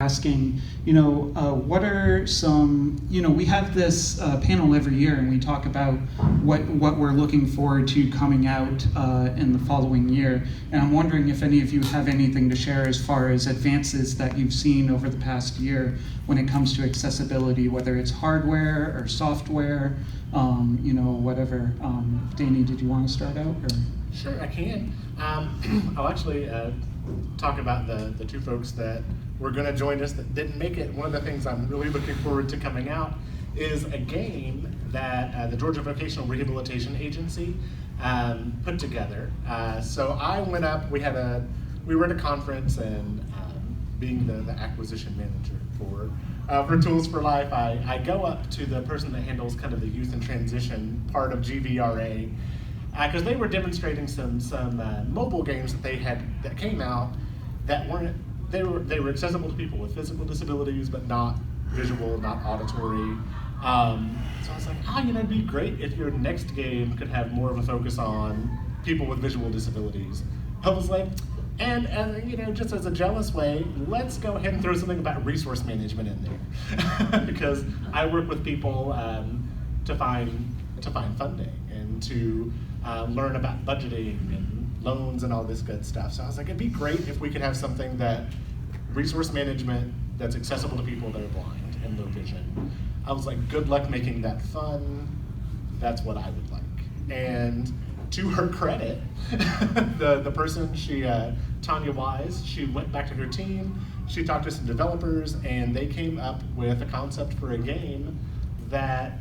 asking, what are some, we have this panel every year and we talk about what we're looking forward to coming out in the following year. And I'm wondering if any of you have anything to share as far as advances that you've seen over the past year when it comes to accessibility, whether it's hardware or software, whatever. Danny, did you want to start out? Or? Sure, I can. I'll actually talk about the two folks that were going to join us that didn't make it. One of the things I'm really looking forward to coming out is a game that the Georgia Vocational Rehabilitation Agency put together. So I went up, we were at a conference, and being the acquisition manager for Tools for Life, I go up to the person that handles kind of the youth and transition part of GVRA, because they were demonstrating some mobile games that came out that weren't, they were accessible to people with physical disabilities, but not visual, not auditory. So I was like, it'd be great if your next game could have more of a focus on people with visual disabilities. I was like, and just as a jealous way, let's go ahead and throw something about resource management in there, because I work with people to find funding and to learn about budgeting and loans and all this good stuff. So I was like, it'd be great if we could have something that resource management that's accessible to people that are blind and low vision. I was like, good luck making that fun. That's what I would like. And to her credit, the person, Tanya Wise, she went back to her team, she talked to some developers, and they came up with a concept for a game that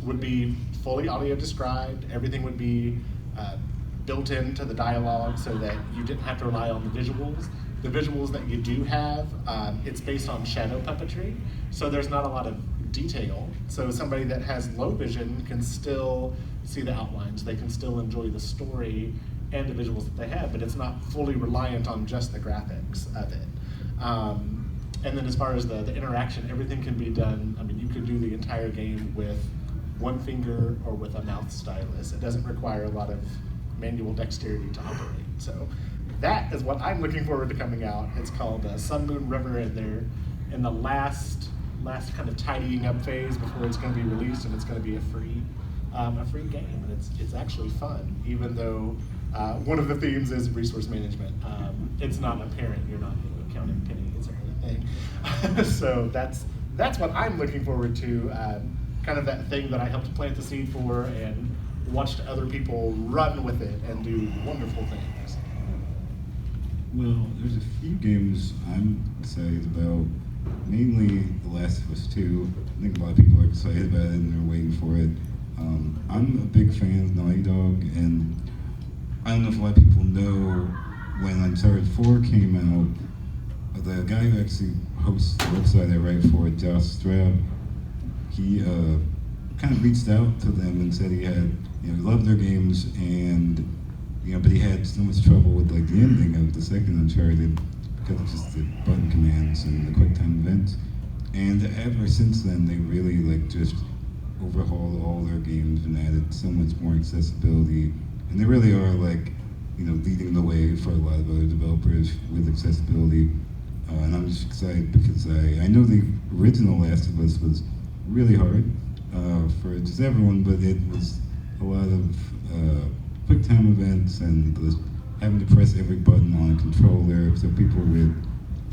would be fully audio described. Everything would be built into the dialogue so that you didn't have to rely on the visuals. The visuals that you do have, it's based on shadow puppetry, so there's not a lot of detail. So somebody that has low vision can still see the outlines, they can still enjoy the story and the visuals that they have, but it's not fully reliant on just the graphics of it. And then as far as the interaction, everything can be done, you could do the entire game with one finger or with a mouth stylus. It doesn't require a lot of manual dexterity to operate. So that is what I'm looking forward to coming out. It's called Sun Moon River, and they're in the last kind of tidying up phase before it's going to be released, and it's going to be a free game, and it's actually fun, even though one of the themes is resource management. It's not apparent, you're not counting pennies or anything. So that's what I'm looking forward to, kind of that thing that I helped plant the seed for and watched other people run with it and do wonderful things. Well, there's a few games I'm excited about, mainly The Last of Us 2. I think a lot of people are excited about it and they're waiting for it. I'm a big fan of Naughty Dog, and I don't know if a lot of people know, when Uncharted 4 came out, the guy who actually hosts the website I write for, Josh Strab, he kind of reached out to them and said he had, he loved their games, and but he had so much trouble with the ending of the second Uncharted because of just the button commands and the QuickTime events. And ever since then, they really just overhauled all their games and added so much more accessibility. And they really are leading the way for a lot of other developers with accessibility. And I'm just excited because I know the original Last of Us was really hard for just everyone, but it was a lot of QuickTime events and having to press every button on a controller, so people with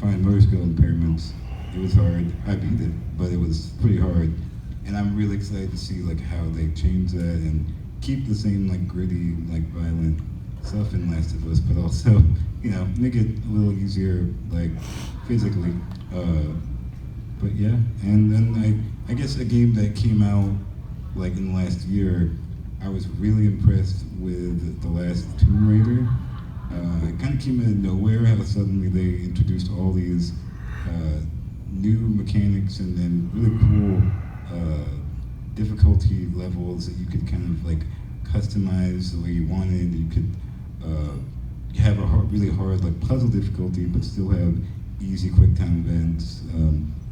fine motor skill impairments, it was hard. I beat it, but it was pretty hard. And I'm really excited to see how they change that and keep the same gritty, violent stuff in Last of Us, but also, make it a little easier, physically. But yeah, and then I guess a game that came out in the last year, I was really impressed with the last Tomb Raider. It kind of came out of nowhere how suddenly they introduced all these new mechanics and really cool difficulty levels that you could kind of customize the way you wanted. You could have a really hard puzzle difficulty, but still have easy QuickTime events.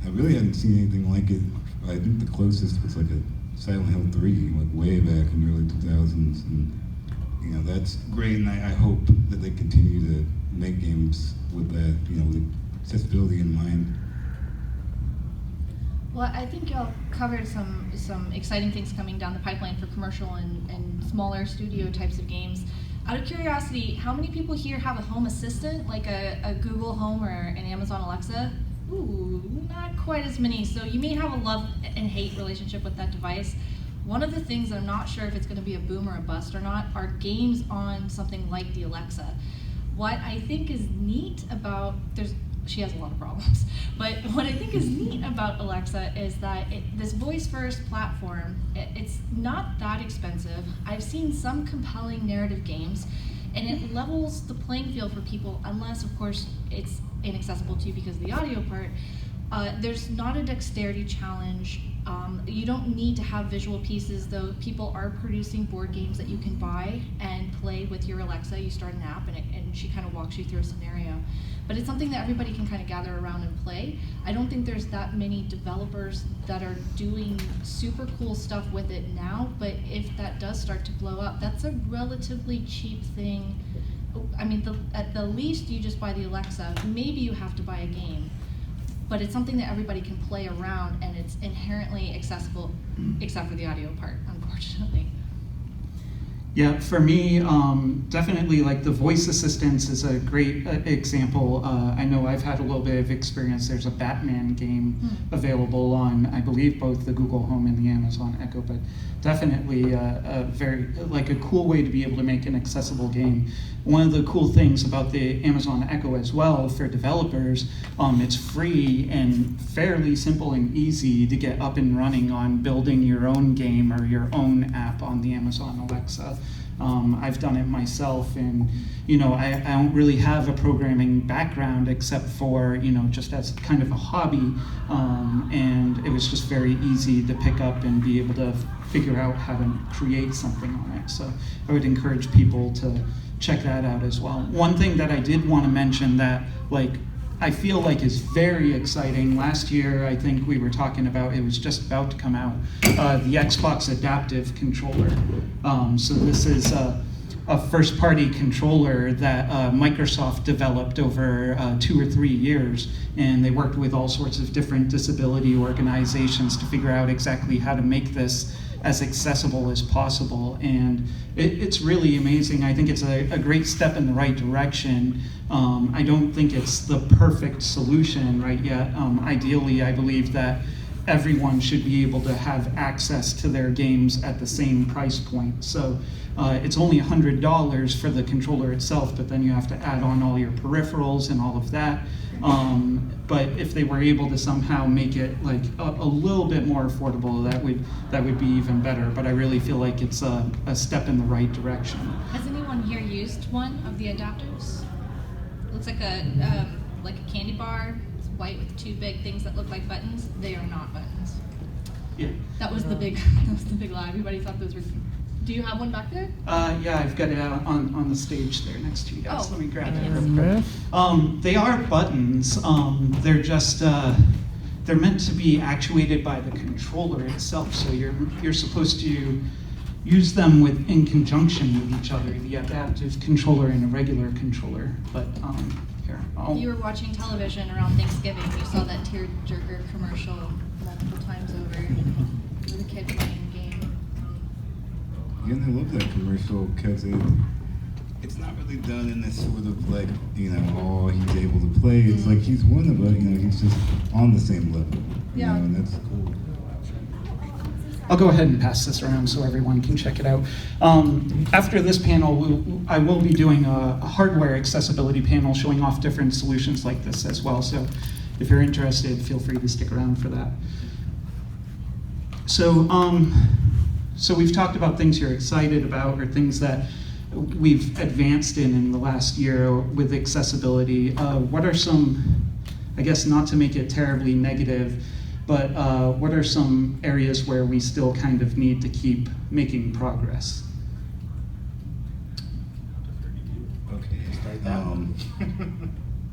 I really hadn't seen anything like it. I think the closest was a Silent Hill 3, way back in the early 2000s, and that's great. And I hope that they continue to make games with that, with accessibility in mind. Well, I think y'all covered some exciting things coming down the pipeline for commercial and smaller studio types of games. Out of curiosity, how many people here have a home assistant, like a Google Home or an Amazon Alexa? Ooh, not quite as many. So you may have a love and hate relationship with that device. One of the things I'm not sure if it's going to be a boom or a bust or not are games on something like the Alexa. What I think is neat about, she has a lot of problems, but what I think is neat about Alexa is that this voice-first platform, it's not that expensive. I've seen some compelling narrative games, and it levels the playing field for people, unless, of course, it's inaccessible to you because of the audio part. There's not a dexterity challenge. You don't need to have visual pieces, though people are producing board games that you can buy and play with your Alexa. You start an app and she kind of walks you through a scenario. But it's something that everybody can kind of gather around and play. I don't think there's that many developers that are doing super cool stuff with it now, but if that does start to blow up, that's a relatively cheap thing. I mean, at the least you just buy the Alexa. Maybe you have to buy a game. But it's something that everybody can play around, and it's inherently accessible, except for the audio part, unfortunately. Yeah, for me, definitely like the voice assistants is a great example. I know I've had a little bit of experience. There's a Batman game available on, I believe, both the Google Home and the Amazon Echo, but definitely a very, like a cool way to be able to make an accessible game. One of the cool things about the Amazon Echo as well for developers, it's free and fairly simple and easy to get up and running on building your own game or your own app on the Amazon Alexa. I've done it myself, and I don't really have a programming background except for just as kind of a hobby, and it was just very easy to pick up and be able to figure out how to create something on it. So I would encourage people to check that out as well. One thing that I did want to mention that I feel like is very exciting. Last year, I think we were talking about, it was just about to come out, the Xbox Adaptive Controller. So this is a first-party controller that Microsoft developed over 2 or 3 years, and they worked with all sorts of different disability organizations to figure out exactly how to make this as accessible as possible, and it's really amazing. I think it's a great step in the right direction. I don't think it's the perfect solution right yet. Ideally, I believe that everyone should be able to have access to their games at the same price point. So it's only $100 for the controller itself, but then you have to add on all your peripherals and all of that. But if they were able to somehow make it like a little bit more affordable, that would be even better. But I really feel like it's a step in the right direction. Has anyone here used one of the adapters? It looks like a candy bar. It's white with 2 big things that look like buttons. They are not buttons. Yeah. That was the big lie. Everybody thought those were. Do you have one back there? Yeah, I've got it out on the stage there next to you guys. Oh, Let me grab I it can't real see. quick. They are buttons. They're just they're meant to be actuated by the controller itself. So you're supposed to use them in conjunction with each other, the adaptive controller and a regular controller. But here, If you were watching television around Thanksgiving, you saw that tearjerker commercial multiple times over with a kid playing a game. Yeah, and I love that commercial because it's not really done in this sort of like, oh, he's able to play. It's like he's one of us, he's just on the same level. Yeah. And that's cool. I'll go ahead and pass this around so everyone can check it out. After this panel, I will be doing a hardware accessibility panel showing off different solutions like this as well. So if you're interested, feel free to stick around for that. So we've talked about things you're excited about or things that we've advanced in the last year with accessibility. What are some, I guess not to make it terribly negative, but what are some areas where we still kind of need to keep making progress? Okay.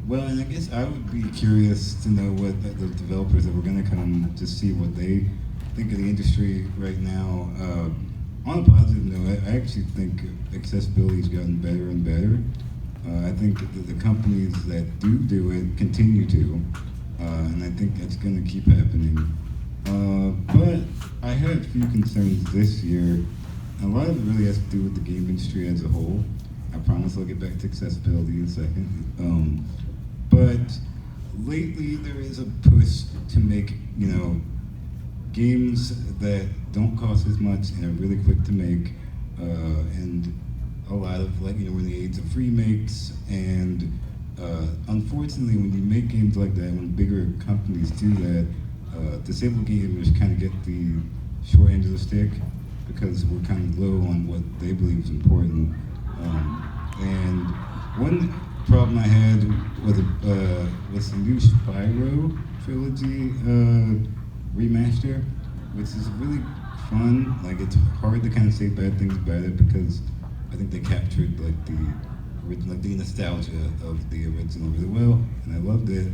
Well, and I guess I would be curious to know what the developers that were going to come to see what they think of the industry right now. On a positive note, I actually think accessibility has gotten better and better. I think the companies that do it continue to, and I think that's going to keep happening. But I had a few concerns this year. A lot of it really has to do with the game industry as a whole. I promise I'll get back to accessibility in a second. But lately there is a push to make, games that don't cost as much and are really quick to make, and a lot of we're in the age of remakes, and unfortunately when you make games like that, when bigger companies do that, disabled gamers kind of get the short end of the stick because we're kind of low on what they believe is important. And one problem I had was the new Spyro trilogy remaster, which is really fun. It's hard to kind of say bad things about it because I think they captured the nostalgia of the original really well, and I loved it.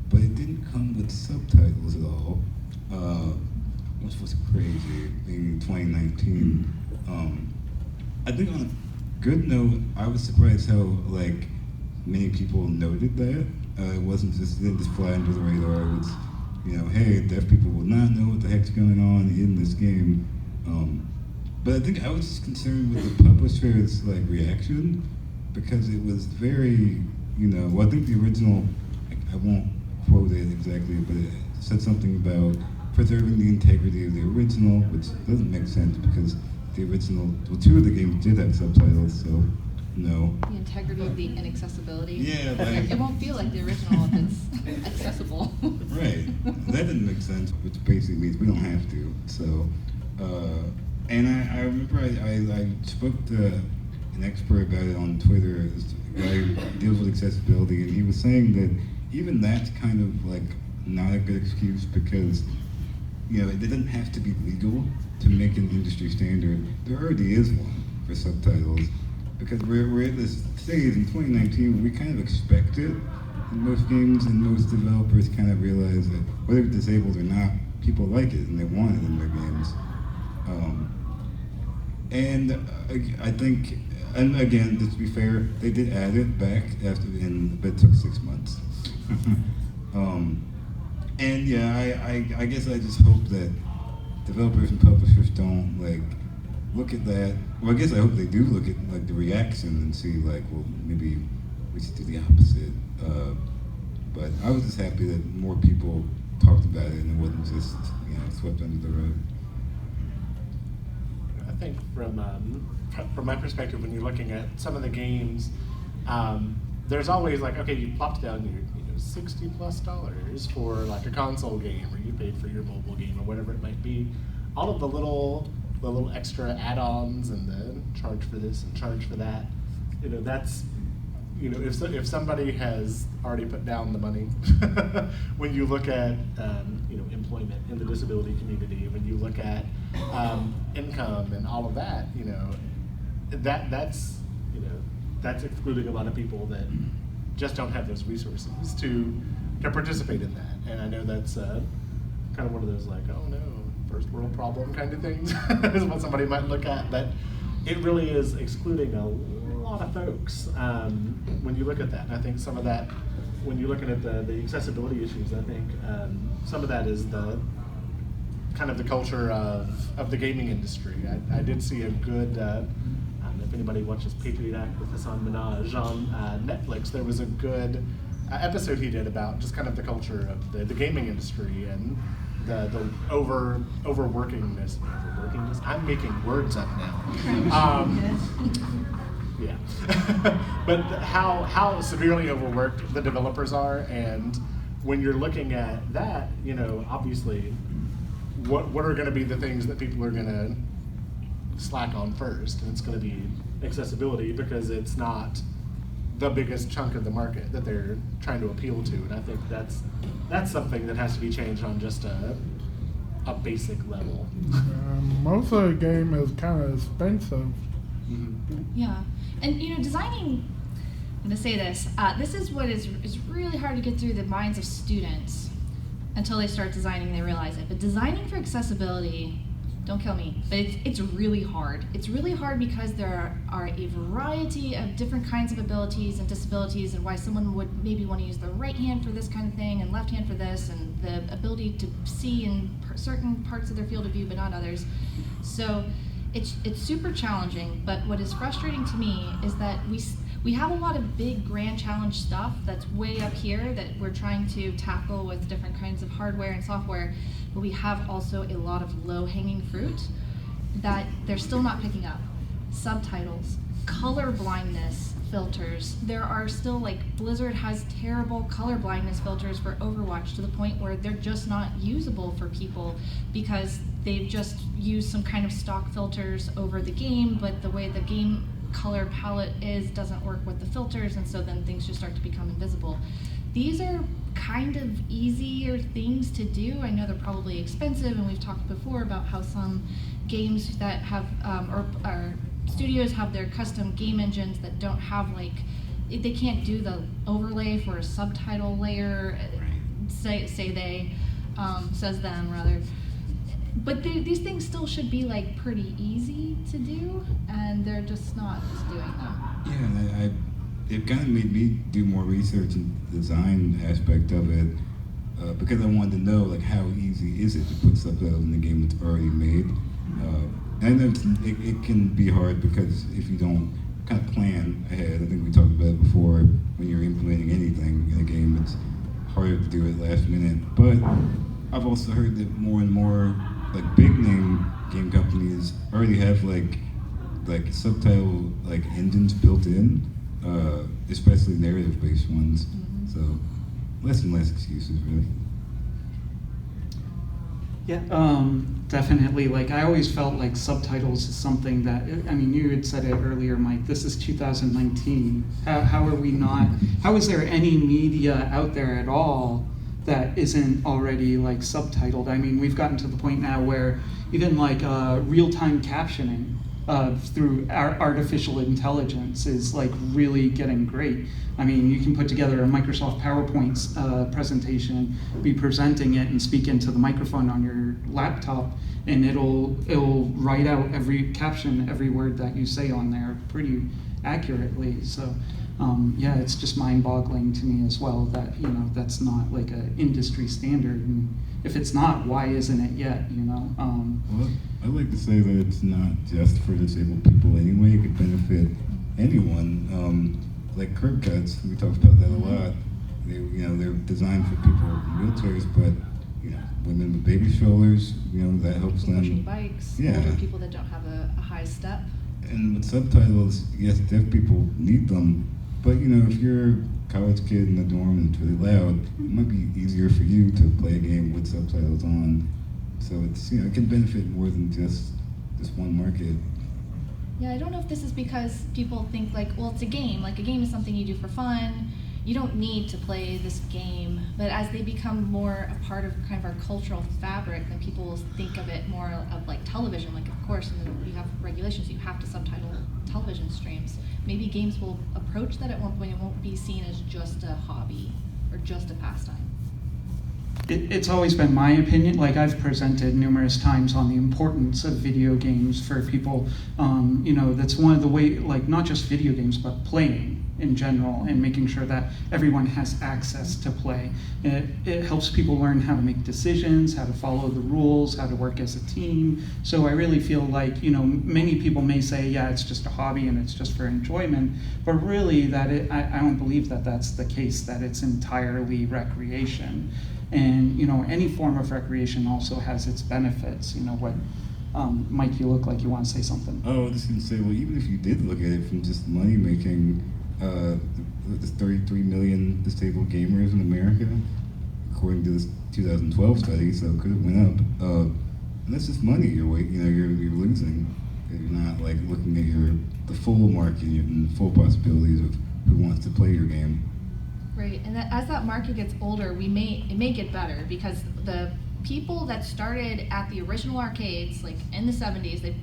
But it didn't come with subtitles at all, which was crazy in 2019. I think on a good note, I was surprised how many people noted that. It didn't just fly under the radar. It was, hey, deaf people will not know what the heck's going on in this game. But I think I was just concerned with the publisher's reaction, because it was very, I think the original, I won't quote it exactly, but it said something about preserving the integrity of the original, which doesn't make sense because the original, two of the games did have subtitles, so no. The integrity of the inaccessibility. Yeah, it won't feel like the original if it's accessible. Right. That didn't make sense, which basically means we don't have to. So, and I remember I spoke to an expert about it on Twitter, a guy who deals with accessibility, and he was saying that even that's kind of not a good excuse because, it doesn't have to be legal to make an industry standard. There already is one for subtitles, because we're at this stage in 2019 where we kind of expect it in most games, and most developers kind of realize that whether it's disabled or not, people like it and they want it in their games. I think, and again, just to be fair, they did add it back but it took 6 months. And yeah, I guess I just hope that developers and publishers don't look at that. Well, I guess I hope they do look at the reaction and see well, maybe we should do the opposite. But I was just happy that more people talked about it and it wasn't just swept under the rug. I think from my perspective, when you're looking at some of the games, there's always okay, you plopped down your $60+ for a console game, or you paid for your mobile game, or whatever it might be. All of the little extra add-ons and the charge for this and charge for that, that's if somebody has already put down the money, when you look at employment in the disability community, when you look at income and all of that, that's excluding a lot of people that just don't have those resources to participate in that. And I know that's kind of one of those oh no, first world problem kind of things is what somebody might look at, but it really is excluding a lot of folks when you look at that. And I think some of that, when you're looking at the accessibility issues, I think some of that is the kind of the culture of the gaming industry. I did see a good, if anybody watches Patriot Act with Hassan Minaj on Netflix, there was a good episode he did about just kind of the culture of the gaming industry and the overworkingness. I'm making words up now. Yeah. But how severely overworked the developers are, and when you're looking at that, obviously, what are going to be the things that people are going to slack on first? And it's going to be accessibility, because it's not the biggest chunk of the market that they're trying to appeal to. And I think that's something that has to be changed on just a basic level. Most of the game is kind of expensive. Mm-hmm. Yeah, and designing, I'm going to say this, this is what is really hard to get through the minds of students until they start designing, they realize it. But designing for accessibility Don't kill me. But it's really hard. It's really hard because there are a variety of different kinds of abilities and disabilities, and why someone would maybe want to use the right hand for this kind of thing and left hand for this, and the ability to see in certain parts of their field of view but not others. So it's super challenging. But what is frustrating to me is that we have a lot of big grand challenge stuff that's way up here that we're trying to tackle with different kinds of hardware and software, but we have also a lot of low-hanging fruit that they're still not picking up. Subtitles, color blindness filters. There are still, like, Blizzard has terrible color blindness filters for Overwatch to the point where they're just not usable for people because they've just used some kind of stock filters over the game, but the way the game color palette doesn't work with the filters, and so then things just start to become invisible. These are kind of easier things to do. I know they're probably expensive, and we've talked before about how some games that have or studios have their custom game engines that don't have, like, they can't do the overlay for a subtitle layer. Says them rather. But these things still should be, like, pretty easy to do, and they're just not doing them. Yeah, and it kind of made me do more research in the design aspect of it, because I wanted to know, like, how easy is it to put subtitles in a game that's already made. I know it can be hard because if you don't kind of plan ahead, I think we talked about it before, when you're implementing anything in a game, it's harder to do it last minute. But I've also heard that more and more, like, big name game companies already have like subtitle, like, engines built in, especially narrative based ones. Mm-hmm. So less and less excuses, really. Yeah, definitely. Like, I always felt like subtitles is something that, I mean, you had said it earlier, Mike, this is 2019. How are we not, how is there any media out there at all that isn't already, like, subtitled? I mean, we've gotten to the point now where even, like, real-time captioning through artificial intelligence is, like, really getting great. I mean, you can put together a Microsoft PowerPoint presentation, be presenting it, and speak into the microphone on your laptop, and it'll write out every caption, every word that you say on there pretty accurately. So yeah, it's just mind-boggling to me as well that, you know, that's not like an industry standard. And if it's not, why isn't it yet, you know? Well, I like to say that it's not just for disabled people anyway. It could benefit anyone. Like curb cuts, we talked about that a lot. They're designed for people in wheelchairs, but, you know, women with baby strollers, you know, that helps them. Pushing bikes, Yeah. older people that don't have a high step. And with subtitles, yes, deaf people need them, but, you know, if you're a college kid in a dorm and it's really loud, it might be easier for you to play a game with subtitles on. So it's, you know, it can benefit more than just this one market. Yeah, I don't know if this is because people think, like, well, it's a game. Like, a game is something you do for fun. You don't need to play this game. But as they become more a part of kind of our cultural fabric, then people will think of it more of like television. Like, of course, and then you have regulations. You have to subtitle television streams. Maybe games will approach that at one point. It won't be seen as just a hobby or just a pastime. It's always been my opinion, like I've presented numerous times on the importance of video games for people. You know, that's one of the way, like not just video games, but playing in general and making sure that everyone has access to play. It helps people learn how to make decisions, how to follow the rules, how to work as a team. So I really feel like, you know, many people may say, yeah, it's just a hobby and it's just for enjoyment, but really I don't believe that that's the case, that it's entirely recreation. And, you know, any form of recreation also has its benefits. You know, what, Mike, you look like you want to say something. Oh, I was just going to say, well, even if you did look at it from just money making, there's 33 million disabled gamers in America, according to this 2012 study, so it could have went up. And that's just money you're losing. You're not like looking at the full market and the full possibilities of who wants to play your game. Right, and as that market gets older, it may get better, because the people that started at the original arcades, like in the 70s,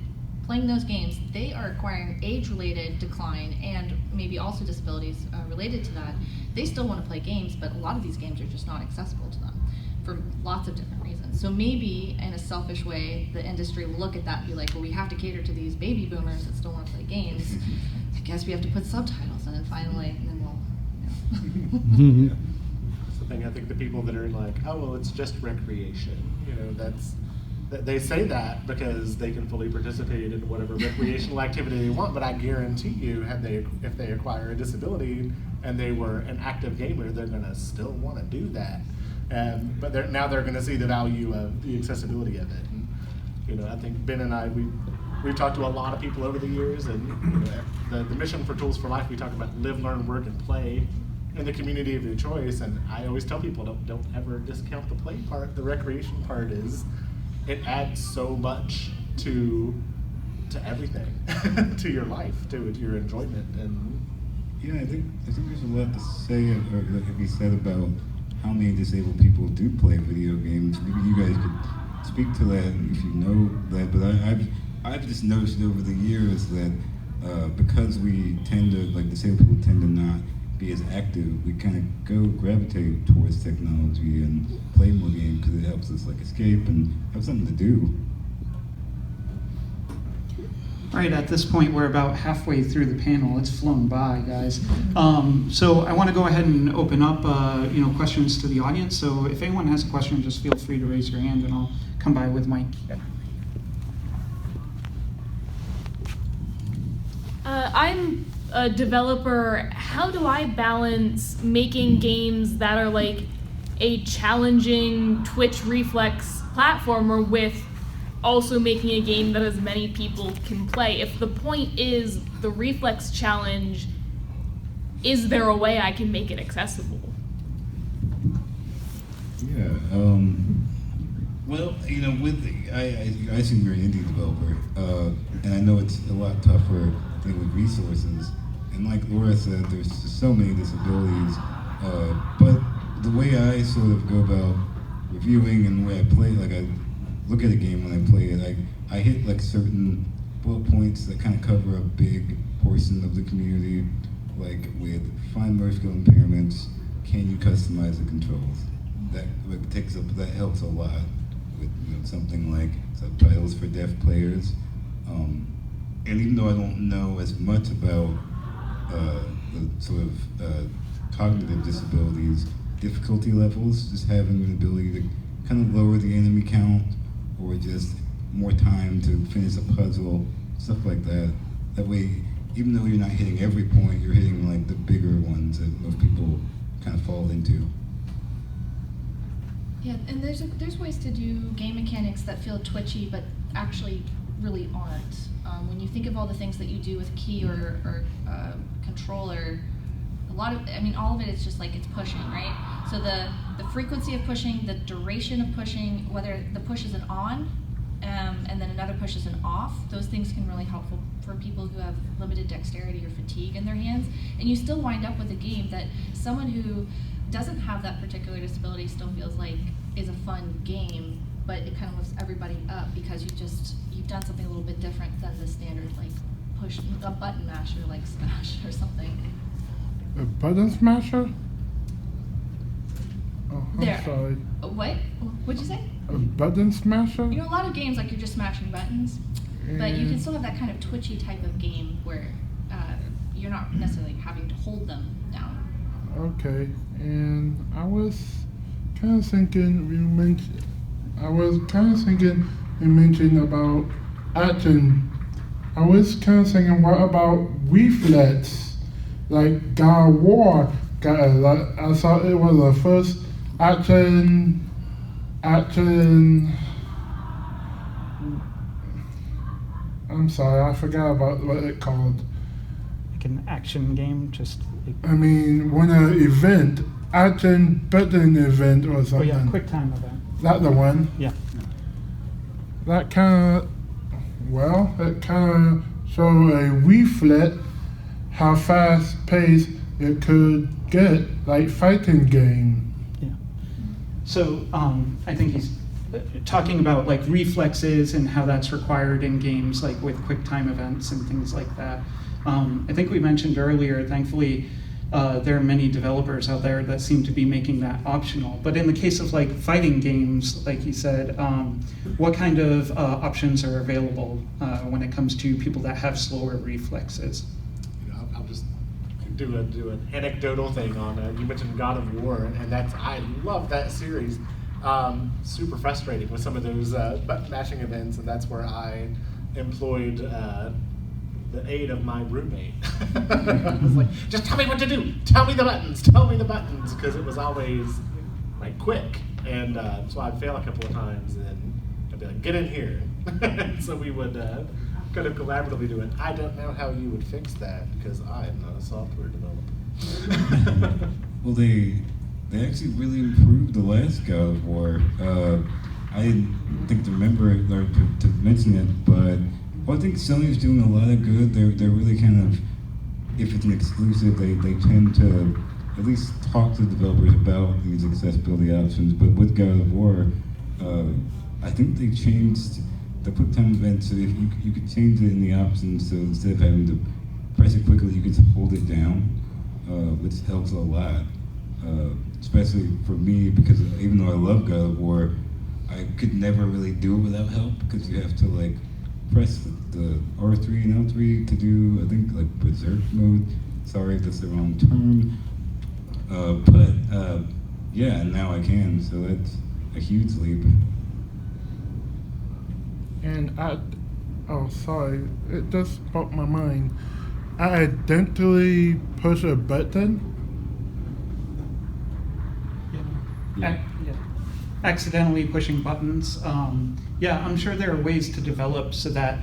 playing those games, they are acquiring age-related decline and maybe also disabilities related to that. They still want to play games, but a lot of these games are just not accessible to them. for lots of different reasons. So maybe in a selfish way, the industry will look at that and be like, well, we have to cater to these baby boomers that still want to play games. I guess we have to put subtitles in it finally, and then we'll, That's the thing. I think the people that are like, oh, well, it's just recreation. They say that because they can fully participate in whatever recreational activity they want. But I guarantee you, if they acquire a disability and they were an active gamer, they're gonna still want to do that. But now they're gonna see the value of the accessibility of it. And, I think Ben and I, we've talked to a lot of people over the years, and the mission for Tools for Life, we talk about live, learn, work, and play in the community of your choice. And I always tell people, don't ever discount the play part. The recreation part it adds so much to everything, to your life, to your enjoyment. And Yeah, I think there's a lot to say or that could be said about how many disabled people do play video games. Maybe you guys could speak to that if you know that. But I've just noticed over the years that because we tend to, like, disabled people tend to not be as active, we kind of gravitate towards technology and play more games because it helps us, like, escape and have something to do. Right, at this point, we're about halfway through the panel. It's flown by, guys. So I want to go ahead and open up, questions to the audience. So if anyone has a question, just feel free to raise your hand, and I'll come by with Mike. I'm a developer. How do I balance making games that are like a challenging Twitch reflex platformer with also making a game that as many people can play? If the point is the reflex challenge, is there a way I can make it accessible? Yeah. Well, I assume you're an indie developer, and I know it's a lot tougher dealing with resources. And like Laura said, there's just so many disabilities. But the way I sort of go about reviewing and the way I play, like I look at a game when I play it, I hit like certain bullet points that kind of cover a big portion of the community, like with fine motor skill impairments, can you customize the controls? That helps a lot with something like subtitles for deaf players. And even though I don't know as much about the sort of cognitive disabilities, difficulty levels, just having an ability to kind of lower the enemy count, or just more time to finish a puzzle, stuff like that. That way, even though you're not hitting every point, you're hitting like the bigger ones that most people kind of fall into. yeah, and there's ways to do game mechanics that feel twitchy, but actually really aren't. When you think of all the things that you do with key or controller, all of it is just like it's pushing, right? So the frequency of pushing, the duration of pushing, whether the push is an on, and then another push is an off, those things can really help for people who have limited dexterity or fatigue in their hands. And you still wind up with a game that someone who doesn't have that particular disability still feels like is a fun game, but it kind of lifts everybody up because you've done something a little bit different than the standard, like push a button masher like Smash or something. A button smasher? Oh, I'm There. sorry. What? What'd you say? A button smasher? A lot of games, like, you're just smashing buttons, but you can still have that kind of twitchy type of game where you're not necessarily having to hold them down. Okay, and I was kind of thinking you mentioned about action. I was kind of thinking, what about reflex? Like God of War, I thought it was the first action. I'm sorry, I forgot about what it called. Like an action game, just like, I mean, when an event, action button event or oh something. yeah, quick time event. That the one. Yeah. That kind of showed a reflect how fast paced it could get, like fighting game. Yeah. So I think he's talking about like reflexes and how that's required in games like with quick time events and things like that. I think we mentioned earlier, thankfully, there are many developers out there that seem to be making that optional. But in the case of like fighting games, like you said, what kind of options are available when it comes to people that have slower reflexes? I'll just do an anecdotal thing on you mentioned God of War, and I love that series. Super frustrating with some of those button mashing events, and that's where I employed the aid of my roommate. I was like, just tell me what to do. Tell me the buttons, because it was always like quick. And so I'd fail a couple of times and I'd be like, get in here. So we would kind of collaboratively do it. I don't know how you would fix that because I am not a software developer. Well, they actually really improved the last God of War. I didn't think to remember it or to mention it, but I think Sony's doing a lot of good. They're really kind of, if it's an exclusive, they tend to at least talk to developers about these accessibility options. But with God of War, I think they changed the quick time event so if you could change it in the options, so instead of having to press it quickly, you could hold it down, which helps a lot. Especially for me, because even though I love God of War, I could never really do it without help because you have to like press the R3 and L3 to do, I think, like berserk mode. Sorry if that's the wrong term. But yeah, now I can, so that's a huge leap. And sorry, it just spoke my mind. I accidentally push a button. Yeah. Accidentally pushing buttons. Yeah, I'm sure there are ways to develop so that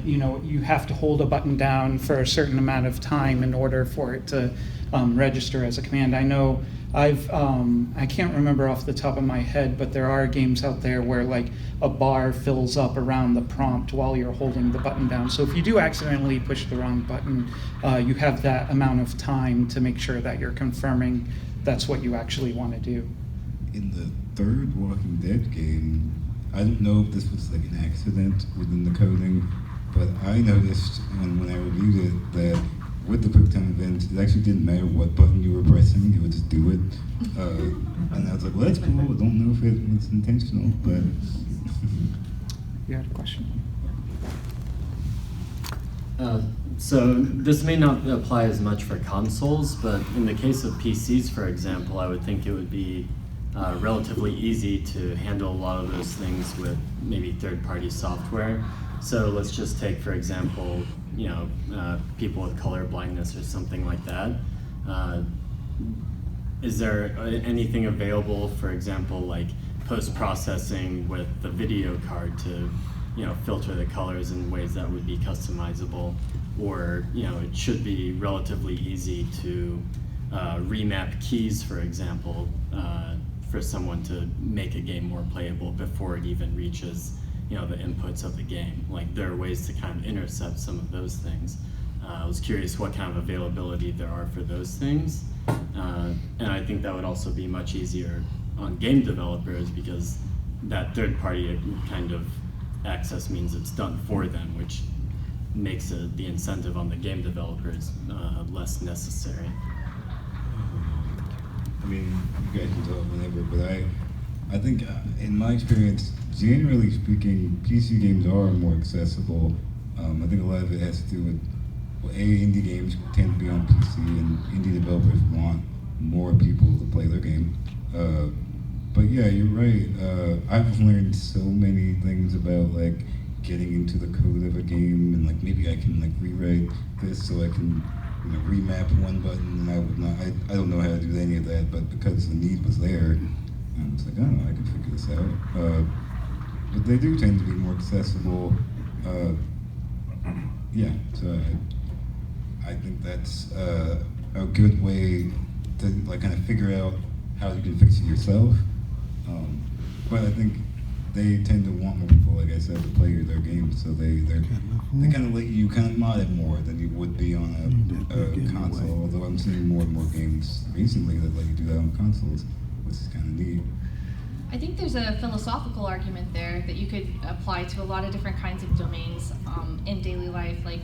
you have to hold a button down for a certain amount of time in order for it to register as a command. I know I can't remember off the top of my head, but there are games out there where like a bar fills up around the prompt while you're holding the button down. So if you do accidentally push the wrong button, you have that amount of time to make sure that you're confirming that's what you actually want to do. In the third Walking Dead game, I don't know if this was like an accident within the coding, but I noticed when I reviewed it that with the QuickTime event, it actually didn't matter what button you were pressing, it would just do it. And I was like, well, that's cool. I don't know if it was intentional, but... You had a question? So this may not apply as much for consoles, but in the case of PCs, for example, I would think it would be relatively easy to handle a lot of those things with maybe third-party software. So let's just take, for example, people with color blindness or something like that. Is there anything available, for example, like post-processing with the video card to filter the colors in ways that would be customizable? Or it should be relatively easy to remap keys, for example, for someone to make a game more playable before it even reaches the inputs of the game. Like, there are ways to kind of intercept some of those things. I was curious what kind of availability there are for those things. And I think that would also be much easier on game developers because that third-party kind of access means it's done for them, which makes the incentive on the game developers less necessary. I mean, you guys can talk whenever, but I think in my experience, generally speaking, PC games are more accessible. I think a lot of it has to do with, indie games tend to be on PC, and indie developers want more people to play their game. But yeah, you're right. I've learned so many things about like getting into the code of a game, and like maybe I can like rewrite this so I can remap one button, and I would not. I don't know how to do any of that, but because the need was there, I was like, oh, I can figure this out. But they do tend to be more accessible. Yeah, so I think that's a good way to like kind of figure out how you can fix it yourself. But I think they tend to want more people, like I said, to play their games, so they kind of let you kind of mod it more than you would be on a console. Although I'm seeing more and more games recently that let you do that on consoles, which is kind of neat. I think there's a philosophical argument there that you could apply to a lot of different kinds of domains in daily life. Like,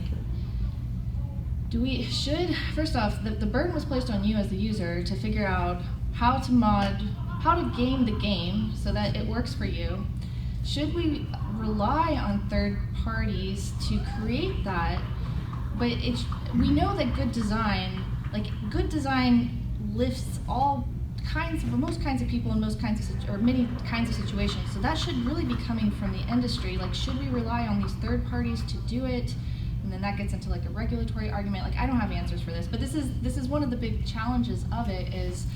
First off, the burden was placed on you as the user to figure out how to game the game so that it works for you. Should we rely on third parties to create that? But we know that good design lifts most kinds of people in many kinds of situations. So that should really be coming from the industry. Like, should we rely on these third parties to do it? And then that gets into like a regulatory argument. Like, I don't have answers for this, but this is one of the big challenges of it is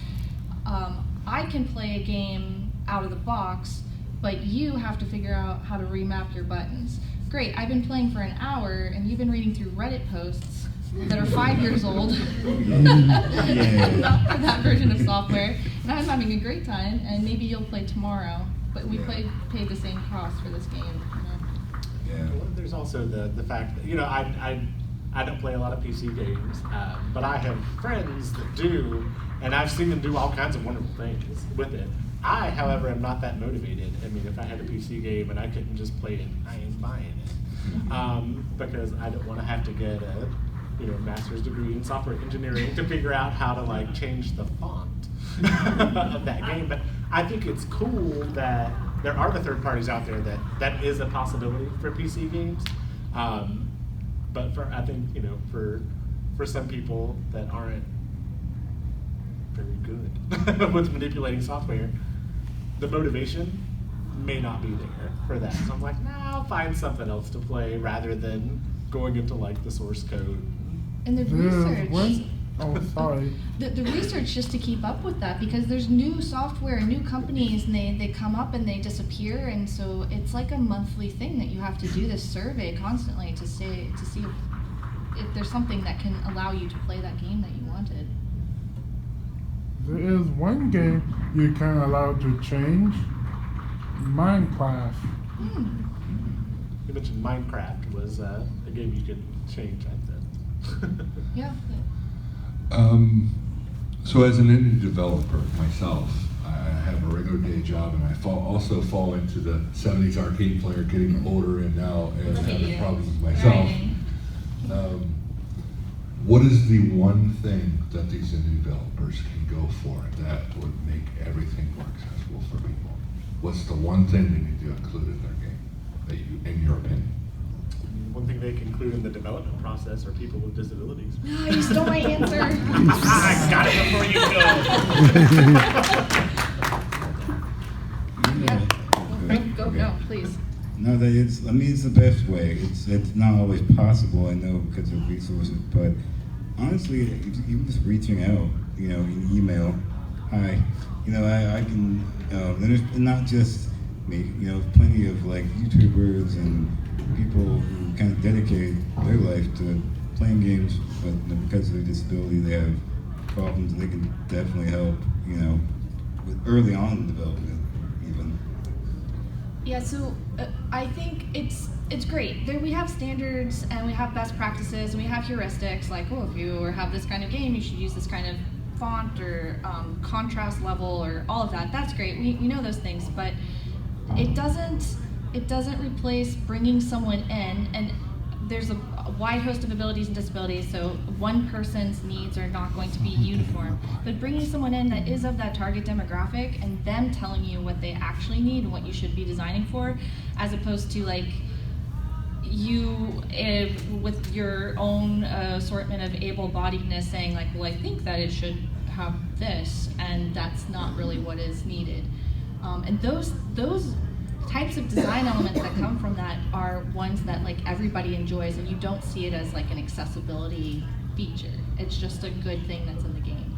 I can play a game out of the box, but you have to figure out how to remap your buttons. Great, I've been playing for an hour and you've been reading through Reddit posts that are 5 years old about that version of software, and I'm having a great time, and maybe you'll play tomorrow, but we paid the same cost for this game. Well, there's also the fact that, I don't play a lot of PC games, but I have friends that do, and I've seen them do all kinds of wonderful things with it. I, however, am not that motivated. I mean, if I had a PC game and I couldn't just play it, I ain't buying it. Because I don't want to have to get a master's degree in software engineering to figure out how to like change the font of that game. But I think it's cool that there are the third parties out there that is a possibility for PC games. But I think for some people that aren't very good with manipulating software, the motivation may not be there for that. So I'm like, I'll find something else to play rather than going into like the source code. And the research. Oh, sorry. The research just to keep up with that, because there's new software and new companies, and they come up and they disappear, and so it's like a monthly thing that you have to do this survey constantly to see if there's something that can allow you to play that game that you wanted. There is one game you can allow to change. Minecraft. You mentioned Minecraft was a game you could change, I said. Yeah. So as an indie developer myself, I have a regular day job, and I also fall into the 70s arcade player, getting older and now having problems with myself. Right. What is the one thing that these indie developers can go for that would make everything more accessible for people? What's the one thing they need to include in their game, in your opinion? One thing they can include in the development process are people with disabilities. No, you stole my answer. I got it before you go. Go, please. No, it's the best way. It's not always possible, I know, because of resources, but honestly, even just reaching out, in email, hi, I can, and there's not just me, plenty of like YouTubers and people who kind of dedicate their life to playing games, but because of their disability, they have problems. They can definitely help, with early on in development, even. Yeah, so I think it's great. We have standards and we have best practices and we have heuristics, like, if you have this kind of game, you should use this kind of font or contrast level or all of that. That's great. We know those things, but it doesn't replace bringing someone in, and there's a wide host of abilities and disabilities, so one person's needs are not going to be uniform. But bringing someone in that is of that target demographic and them telling you what they actually need and what you should be designing for, as opposed to like you with your own assortment of able-bodiedness saying like, well, I think that it should have this, and that's not really what is needed. And those types of design elements that come from that are ones that like everybody enjoys, and you don't see it as like an accessibility feature. It's just a good thing that's in the game.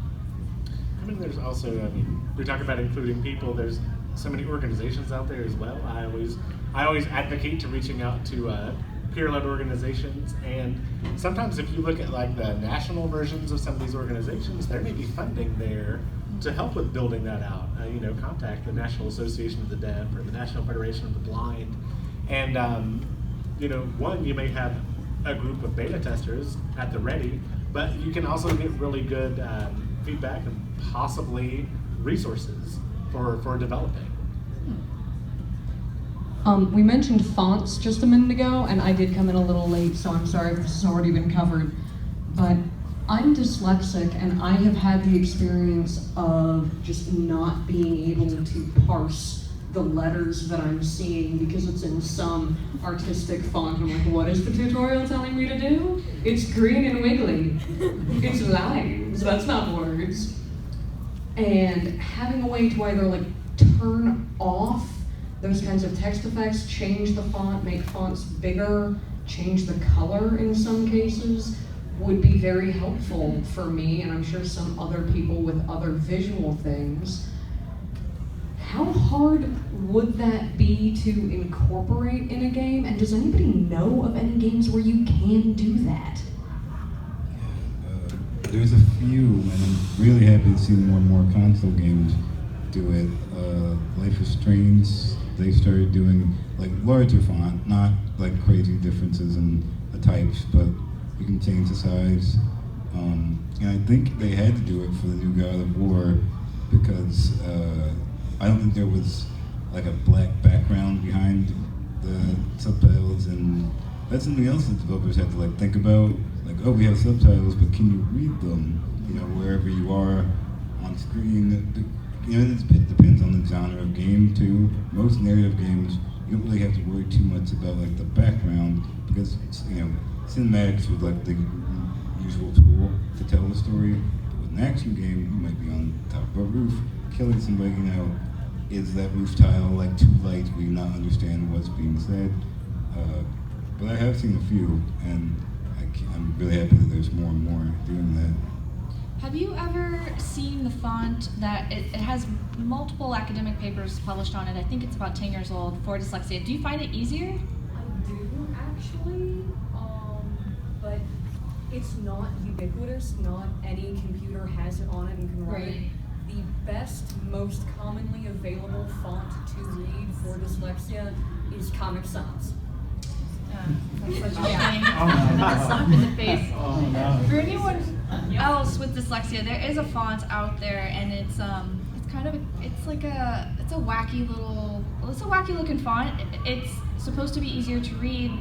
I mean, there's also, we talk about including people, there's so many organizations out there as well. I always advocate to reaching out to peer-led organizations, and sometimes if you look at like the national versions of some of these organizations, there may be funding there to help with building that out. Contact the National Association of the Deaf or the National Federation of the Blind, and you may have a group of beta testers at the ready, but you can also get really good feedback and possibly resources for developing. We mentioned fonts just a minute ago, and I did come in a little late, so I'm sorry if this has already been covered. but I'm dyslexic and I have had the experience of just not being able to parse the letters that I'm seeing because it's in some artistic font. I'm like, what is the tutorial telling me to do? It's green and wiggly. It's lines, that's not words. And having a way to either like turn off those kinds of text effects, change the font, make fonts bigger, change the color in some cases, would be very helpful for me, and I'm sure some other people with other visual things. How hard would that be to incorporate in a game? And does anybody know of any games where you can do that? There's a few, and I'm really happy to see more and more console games do it. Life is Strange, they started doing like larger font, not like crazy differences in the types, but you can change the size. And I think they had to do it for the new God of War because I don't think there was like a black background behind the subtitles, and that's something else that developers have to like think about. Like, oh, we have subtitles, but can you read them? You know, wherever you are on screen. You know, it depends on the genre of game too. Most narrative games, you don't really have to worry too much about like the background because you know, cinematics are like the usual tool to tell the story. But with an action game, you might be on top of a roof, killing somebody. You know, is that roof tile like too light? We do not understand what's being said. But I have seen a few, and I'm really happy that there's more and more doing that. Have you ever seen the font that it has multiple academic papers published on it? I think it's about 10 years old for dyslexia. Do you find it easier? I do actually, but it's not ubiquitous. Not any computer has it on it and can run it. The best, most commonly available font to read for dyslexia is Comic Sans. That's such a shame. Another slap in the face. For anyone else with dyslexia, there is a font out there, and it's kind of it's a wacky looking font. It's supposed to be easier to read.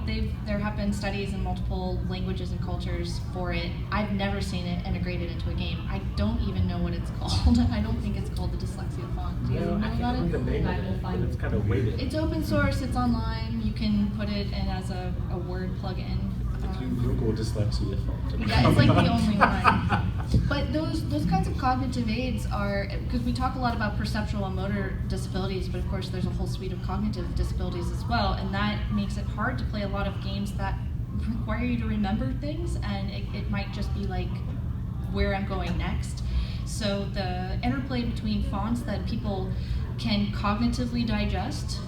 There have been studies in multiple languages and cultures for it. I've never seen it integrated into a game. I don't even know what it's called. I don't think it's called the dyslexia font. Do you know about it? The name of it, but it's kind of weighted. It's open source. It's online. You can put it in as a word plugin. If you Google dyslexia font. Yeah, it's like the only one. But those kinds of cognitive aids are, because we talk a lot about perceptual and motor disabilities, but of course there's a whole suite of cognitive disabilities as well, and that makes it hard to play a lot of games that require you to remember things, and it might just be like where I'm going next. So the interplay between fonts that people can cognitively digest,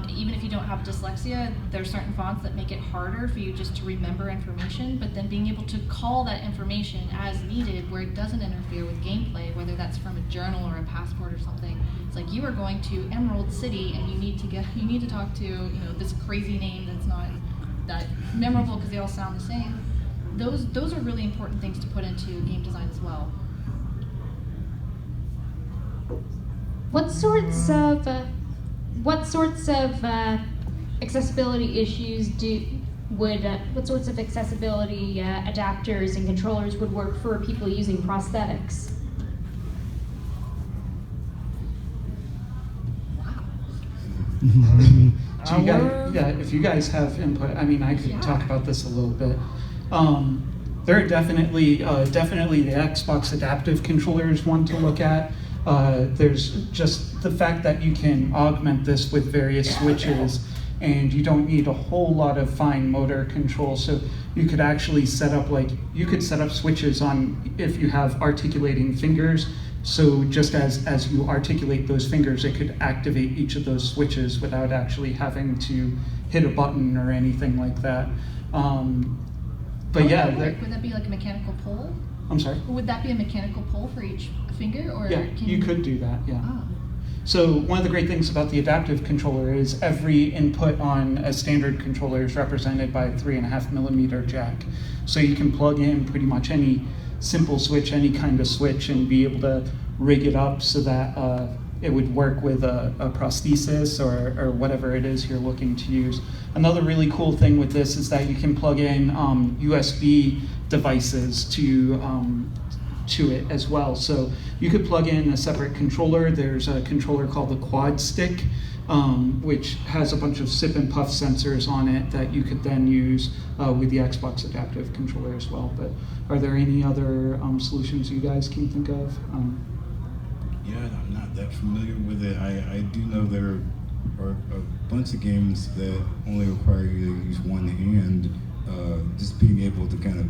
even if you don't have dyslexia, there are certain fonts that make it harder for you just to remember information, but then being able to call that information as needed where it doesn't interfere with gameplay, whether that's from a journal or a passport or something. It's like you are going to Emerald City and you need to talk to this crazy name that's not that memorable because they all sound the same. Those are really important things to put into game design as well. What sorts of accessibility issues what sorts of accessibility adapters and controllers would work for people using prosthetics? If you guys have input, I mean, I could talk about this a little bit. There are definitely the Xbox adaptive controllers one to look at. There's just the fact that you can augment this with various switches, and you don't need a whole lot of fine motor control. So you could actually set up switches on if you have articulating fingers. So just as you articulate those fingers, it could activate each of those switches without actually having to hit a button or anything like that. Would that be like a mechanical pull? I'm sorry? Would that be a mechanical pull for each finger? Or yeah, you could do that, yeah. Oh. So one of the great things about the adaptive controller is every input on a standard controller is represented by a 3.5mm jack. So you can plug in pretty much any simple switch, any kind of switch, and be able to rig it up so that it would work with a prosthesis or whatever it is you're looking to use. Another really cool thing with this is that you can plug in USB devices to it as well. So you could plug in a separate controller. There's a controller called the Quad Stick, which has a bunch of sip and puff sensors on it that you could then use with the Xbox Adaptive Controller as well. But are there any other solutions you guys can think of? Yeah, I'm not that familiar with it. I do know there are a bunch of games that only require you to use one hand. Just being able to kind of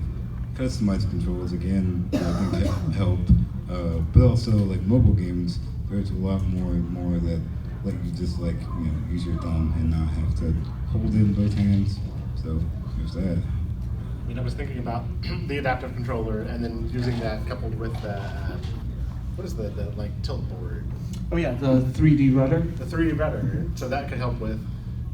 customize controls again, I think that help. But also like mobile games, there's a lot more that let you just use your thumb and not have to hold it in both hands. So there's that. I mean, I was thinking about the adaptive controller and then using that coupled with the what is the tilt board? Oh yeah, the 3D rudder. The 3D rudder. So that could help with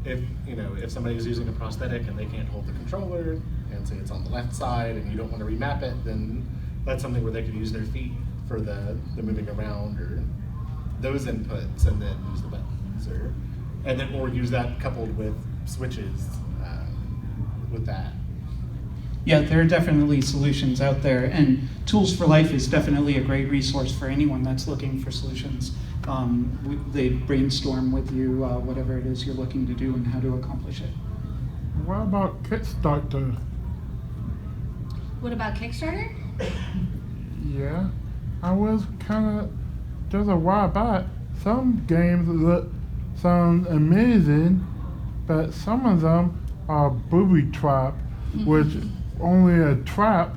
if somebody is using a prosthetic and they can't hold the controller and say it's on the left side and you don't want to remap it, then that's something where they could use their feet for the moving around or those inputs and then use the buttons or use that coupled with switches with that. Yeah, there are definitely solutions out there, and Tools for Life is definitely a great resource for anyone that's looking for solutions. They brainstorm with you whatever it is you're looking to do and how to accomplish it. What about Kickstarter? What about Kickstarter? Yeah, I was kind of, just a while back, some games sound amazing, but some of them are booby trap, which only a trap,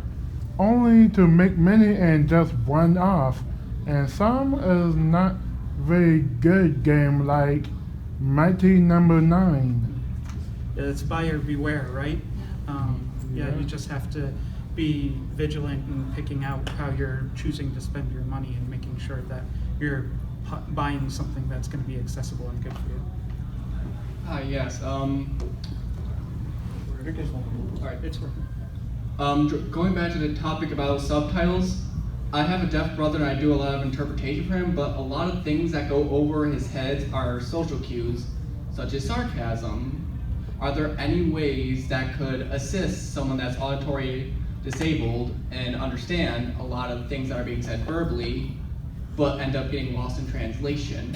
only to make money and just run off. And some is not very good game like Mighty Number 9. It's buyer beware, right? Yeah, you just have to be vigilant in picking out how you're choosing to spend your money and making sure that you're buying something that's going to be accessible and good for you. Yes. Alright, it's working. Going back to the topic about subtitles, I have a deaf brother and I do a lot of interpretation for him, but a lot of things that go over his head are social cues, such as sarcasm. Are there any ways that could assist someone that's auditory disabled and understand a lot of things that are being said verbally, but end up getting lost in translation?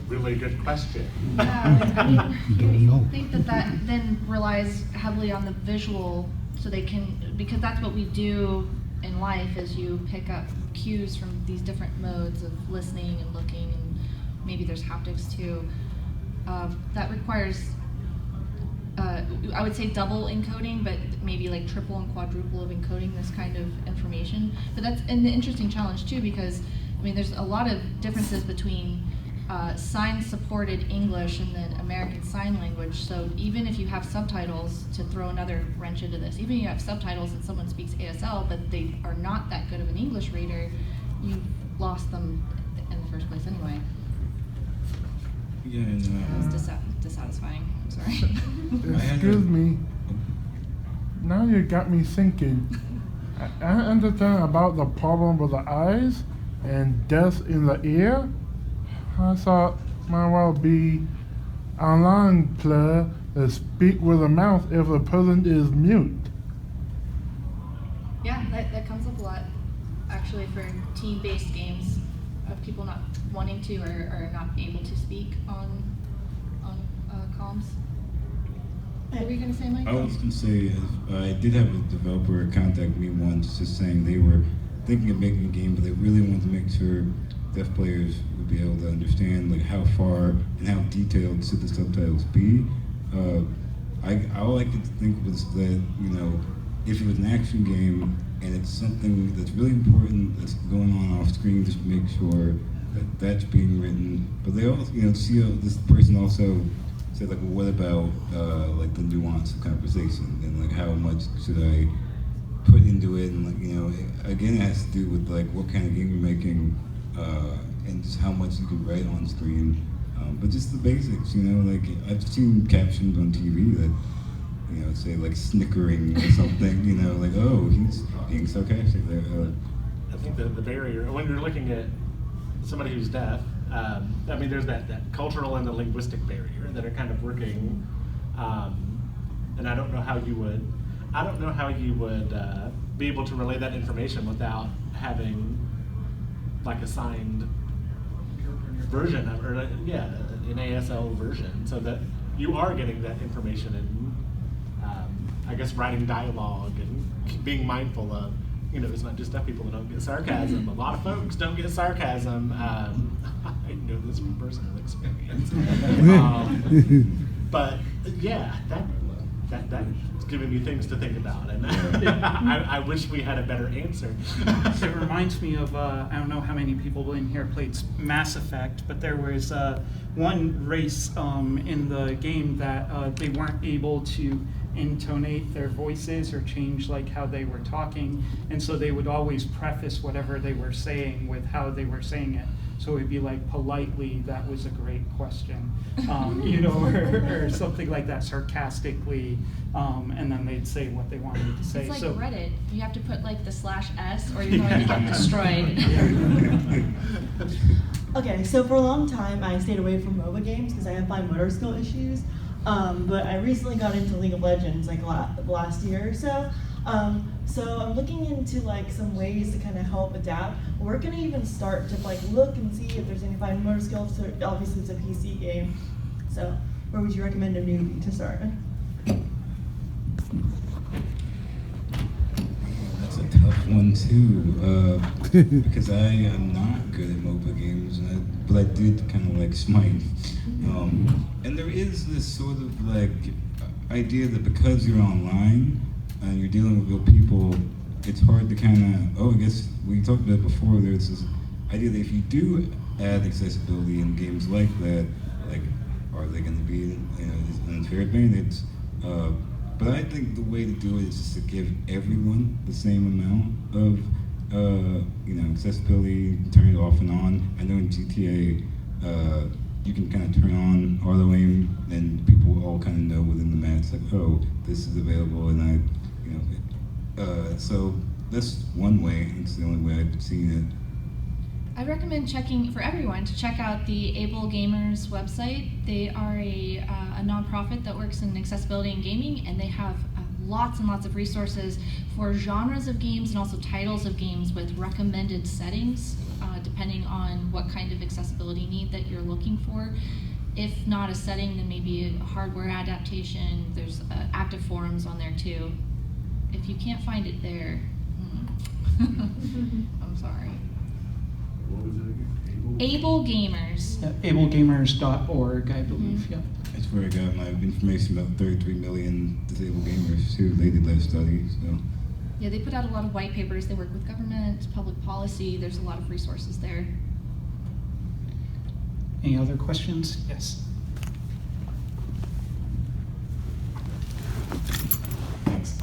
Really good question. Yeah, I mean, you think that then relies heavily on the visual, so they can, because that's what we do in life, is you pick up cues from these different modes of listening and looking, and maybe there's haptics too. That requires, I would say double encoding, but maybe like triple and quadruple of encoding this kind of information. But that's an interesting challenge too, because I mean, there's a lot of differences between sign-supported English and then American Sign Language. So even if you have subtitles, to throw another wrench into this, even if you have subtitles and someone speaks ASL, but they are not that good of an English reader, you've lost them in the first place anyway. Yeah, and That was dissatisfying. I'm sorry. Excuse me. Now you got me thinking. I understand about the problem with the eyes and death in the ear. I thought might well be a line player to speak with a mouth if a person is mute. Yeah, that comes up a lot, actually, for team-based games, of people not wanting to or not able to speak on comms. What were you going to say, Mike? I was going to say, I did have a developer contact me once just saying they were thinking of making a game, but they really wanted to make sure deaf players would be able to understand how far and how detailed should the subtitles be. All I could think was that, if it was an action game and it's something that's really important that's going on off screen, just make sure that that's being written. But they also, this person also said, well, what about the nuance of conversation and how much should I put into it? And again, it has to do with what kind of game you're making. And just how much you can write on screen, but just the basics, I've seen captions on TV that, say snickering or something, oh, he's being sarcastic there. I think the barrier, when you're looking at somebody who's deaf, I mean, there's that cultural and the linguistic barrier that are kind of working, and I don't know how you would be able to relay that information without having like a signed version of, or an ASL version, so that you are getting that information and I guess writing dialogue and being mindful of, it's not just deaf people that don't get sarcasm. A lot of folks don't get sarcasm. I know this from personal experience. But yeah, that's giving me things to think about, and I wish we had a better answer. It reminds me of, I don't know how many people in here played Mass Effect, but there was one race in the game that they weren't able to intonate their voices or change like how they were talking, and so they would always preface whatever they were saying with how they were saying it. So it'd be like, politely, that was a great question, or something like that, sarcastically, and then they'd say what they wanted to say. It's like so, Reddit. You have to put like the /s or you're going to get destroyed. Okay, so for a long time I stayed away from MOBA games because I have fine motor skill issues. But I recently got into League of Legends like last year or so. So I'm looking into like some ways to kind of help adapt. We're gonna even start to like look and see if there's any fine motor skills. So obviously it's a PC game. So where would you recommend a newbie to start? That's a tough one too, because I am not good at MOBA games, but I did kind of like Smite. And there is this sort of like idea that because you're online and you're dealing with real people, it's hard to kind of, I guess we talked about it before, there's this idea that if you do add accessibility in games like that, like, are they going to be an unfair advantage? But I think the way to do it is just to give everyone the same amount of accessibility, turn it off and on. I know in GTA, you can kind of turn on auto aim, and people all kind of know within the match, like, oh, this is available, and so that's one way. It's the only way I've seen it. I recommend for everyone to check out the Able Gamers website. They are a nonprofit that works in accessibility and gaming, and they have lots and lots of resources for genres of games and also titles of games with recommended settings, depending on what kind of accessibility need that you're looking for. If not a setting, then maybe a hardware adaptation. There's active forums on there too. If you can't find it there, I'm sorry. What was it again? Able Gamers. ablegamers.org, I believe. Yeah. That's where I got my information about 33 million disabled gamers too. They did that study, so. Yeah, they put out a lot of white papers. They work with government, public policy. There's a lot of resources there. Any other questions? Yes. Thanks.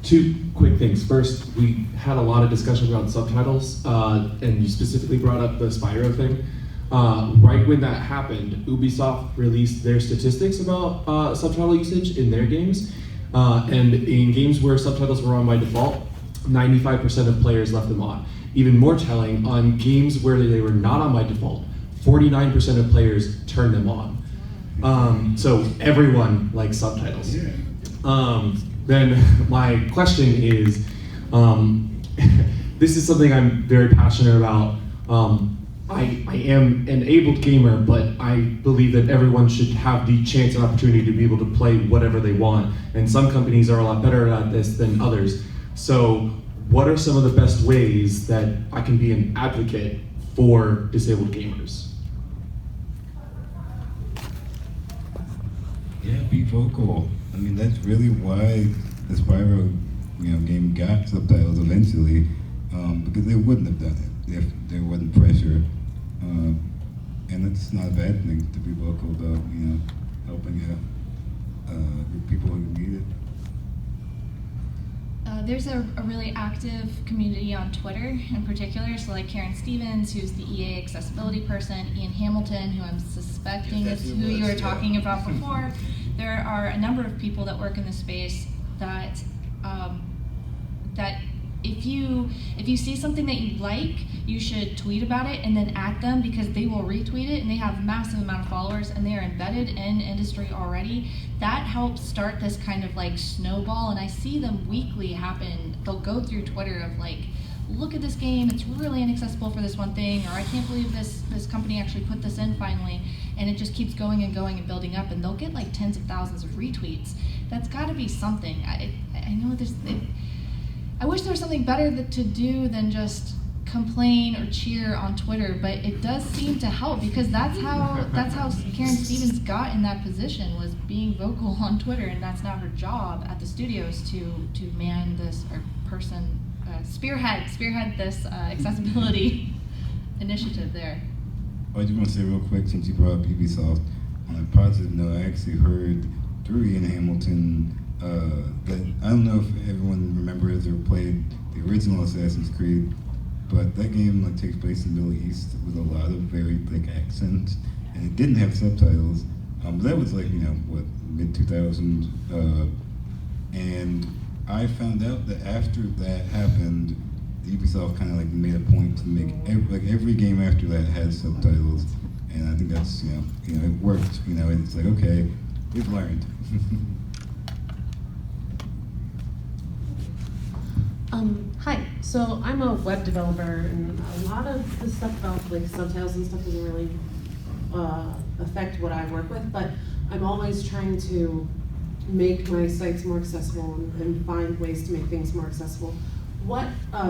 Two quick things. First, we had a lot of discussion around subtitles, and you specifically brought up the Spyro thing. Right when that happened, Ubisoft released their statistics about subtitle usage in their games. And in games where subtitles were on by default, 95% of players left them on. Even more telling, on games where they were not on by default, 49% of players turned them on. So everyone likes subtitles. Then my question is, this is something I'm very passionate about. I am an abled gamer, but I believe that everyone should have the chance and opportunity to be able to play whatever they want. And some companies are a lot better at this than others. So what are some of the best ways that I can be an advocate for disabled gamers? Yeah, be vocal. I mean, that's really why the Spyro, game got subtitles eventually, because they wouldn't have done it if there wasn't pressure. And it's not a bad thing to be vocal about, helping people who need it. There's a really active community on Twitter in particular, so like Karen Stevens, who's the EA accessibility person, Ian Hamilton, who I'm suspecting is who you were talking about before. There are a number of people that work in the space that if if you see something that you like, you should tweet about it and then at them, because they will retweet it, and they have massive amount of followers and they are embedded in industry already. That helps start this kind of like snowball, and I see them weekly happen. They'll go through Twitter of like, look at this game, it's really inaccessible for this one thing, or I can't believe this company actually put this in finally, and it just keeps going and going and building up, and they'll get like tens of thousands of retweets. That's got to be something. I know I wish there was something better to do than just complain or cheer on Twitter, but it does seem to help, because that's how Karen Stevens got in that position, was being vocal on Twitter, and that's now her job at the studios to man this, or person, spearhead this accessibility initiative there. I just want to say real quick, since you brought up Ubisoft, on a positive note, I actually heard through Ian Hamilton that, I don't know if everyone remembers or played the original Assassin's Creed, but that game like takes place in the Middle East with a lot of very thick accents, and it didn't have subtitles. But that was like, mid-2000s, and I found out that after that happened, Ubisoft kind of like made a point to make every game after that had subtitles, and I think that's it worked. And it's like, okay, we've learned. Hi. So I'm a web developer, and a lot of the stuff about like subtitles and stuff doesn't really affect what I work with, but I'm always trying to make my sites more accessible and find ways to make things more accessible. What,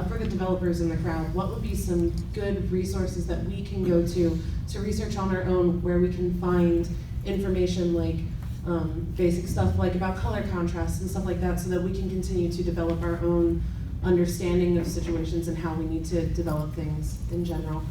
for the developers in the crowd, what would be some good resources that we can go to research on our own, where we can find information like basic stuff like about color contrast and stuff like that, so that we can continue to develop our own understanding of situations and how we need to develop things in general?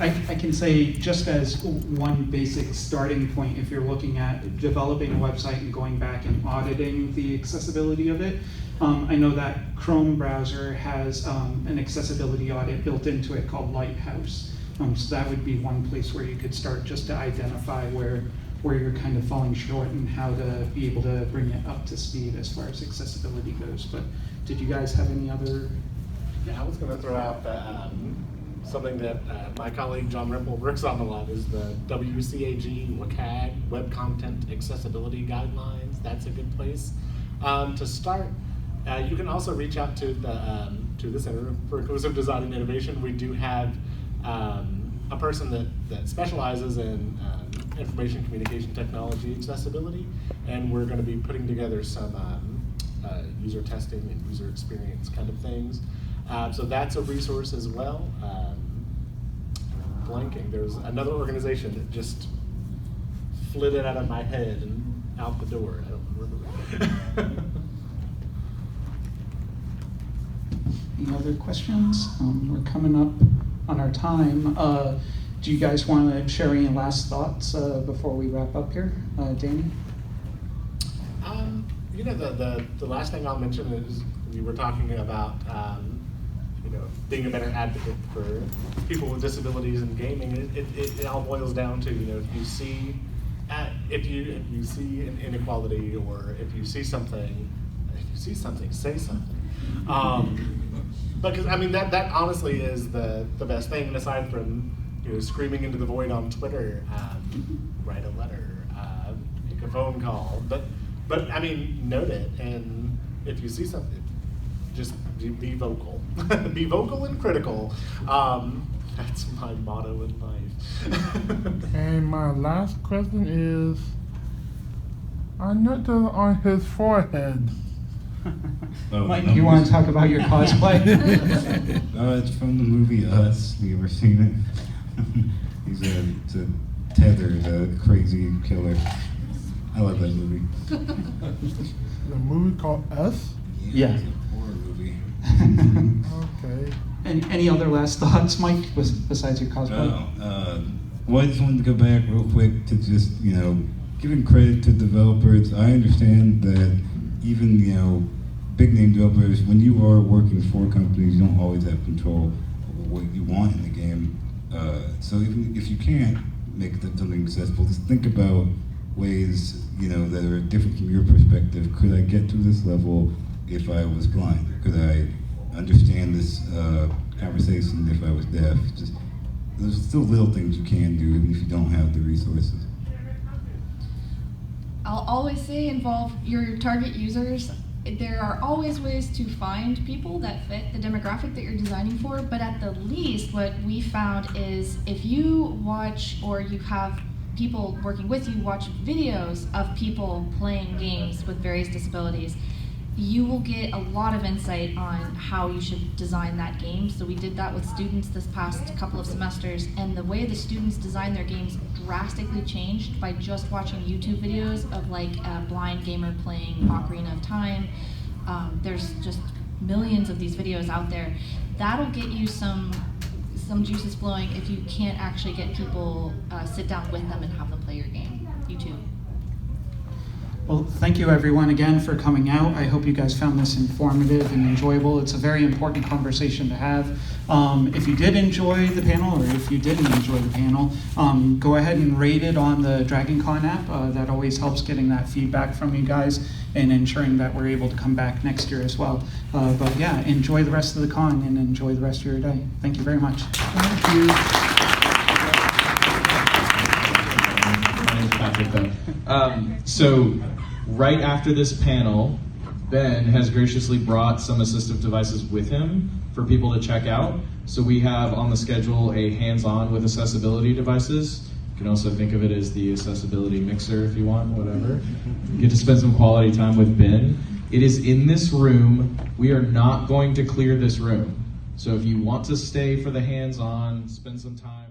I can say, just as one basic starting point, if you're looking at developing a website and going back and auditing the accessibility of it, I know that Chrome browser has an accessibility audit built into it called Lighthouse. So that would be one place where you could start, just to identify where you're kind of falling short and how to be able to bring it up to speed as far as accessibility goes. But did you guys have any other? Yeah, I was going to throw out something that my colleague John Ripple works on a lot, is the WCAG WCAG Web Content Accessibility Guidelines. That's a good place to start. You can also reach out to the Center for Inclusive Design and Innovation. We do have a person that specializes in information communication technology accessibility, and we're going to be putting together some user testing and user experience kind of things. So that's a resource as well. Blanking. There's another organization that just flitted out of my head and out the door. I don't remember. Any other questions? We're coming up on our time. Do you guys want to share any last thoughts before we wrap up here? Danny? The last thing I'll mention is, we were talking about being a better advocate for people with disabilities in gaming. It all boils down to, if you see an inequality, or if you see something, say something. Because that honestly is the best thing. And aside from screaming into the void on Twitter, write a letter, make a phone call, but note it, and if you see something, just be vocal. Be vocal and critical. That's my motto in life. And my last question is, I noticed on his forehead. Mike, you want to talk about your cosplay? It's from the movie Us. Have you ever seen it? He's a Tether, the crazy killer. I love that movie. The movie called Us? Yeah. It's a horror movie. Okay. And any other last thoughts, Mike, besides your cosplay? Well, I just wanted to go back real quick to just, giving credit to developers. I understand that even, big name developers, when you are working for companies, you don't always have control over what you want in the game. So if you can't make something accessible, just think about ways, that are different from your perspective. Could I get to this level if I was blind? Could I understand this conversation if I was deaf? Just, there's still little things you can do even if you don't have the resources. I'll always say involve your target users. There are always ways to find people that fit the demographic that you're designing for, but at the least what we found is if you watch, or you have people working with you watch videos of people playing games with various disabilities, you will get a lot of insight on how you should design that game. So we did that with students this past couple of semesters, and the way the students design their games drastically changed by just watching YouTube videos of like a blind gamer playing Ocarina of Time. There's just millions of these videos out there. That'll get you some juices flowing if you can't actually get people sit down with them and have them play your game. YouTube. Well, thank you everyone again for coming out. I hope you guys found this informative and enjoyable. It's a very important conversation to have. If you did enjoy the panel, or if you didn't enjoy the panel, go ahead and rate it on the DragonCon app. That always helps getting that feedback from you guys and ensuring that we're able to come back next year as well. But yeah, enjoy the rest of the con and enjoy the rest of your day. Thank you very much. Thank you. My name is Patrick, though. So right after this panel, Ben has graciously brought some assistive devices with him for people to check out. So we have on the schedule a hands-on with accessibility devices. You can also think of it as the accessibility mixer if you want, whatever. You get to spend some quality time with Ben. It is in this room. We are not going to clear this room. So if you want to stay for the hands-on, spend some time.